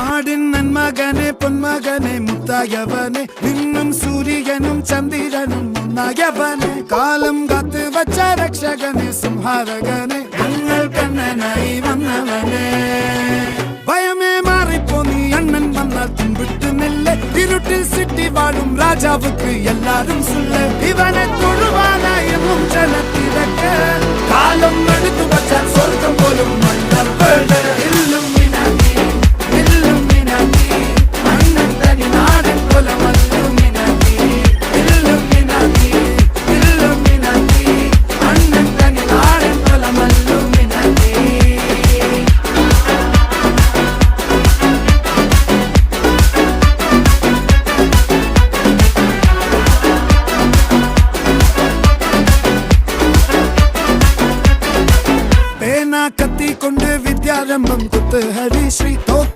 നാടിൻ നന്മകനെ പൊന്മകനെ മുത്തായവനെ നിന്നും സൂര്യനും ചന്ദ്രനും ഒന്നായവനെ കാലം കാത്ത് വച്ച രക്ഷകനെ സംഹാരകനെ ഞങ്ങൾ കണ്ണനായി വന്നവനെ ഭയമേ മാറിപ്പോ നീ അണ്ണൻ വന്നാൽ തുമ്പിട്ട് നെല്ല് ഇരുട്ടിൽ സിറ്റി വാഴും രാജാവുക്ക് എല്ലാരും സുല്ല ഇവനെ തൊഴുവാനായും ജനത്തിരക്ക് കാലം എടുത്തു വച്ചാൽ സ്വർഗം പോലും കത്തി കൊണ്ട് വിദ്യാരംഭം കുത്ത് ഹരിശ്രീ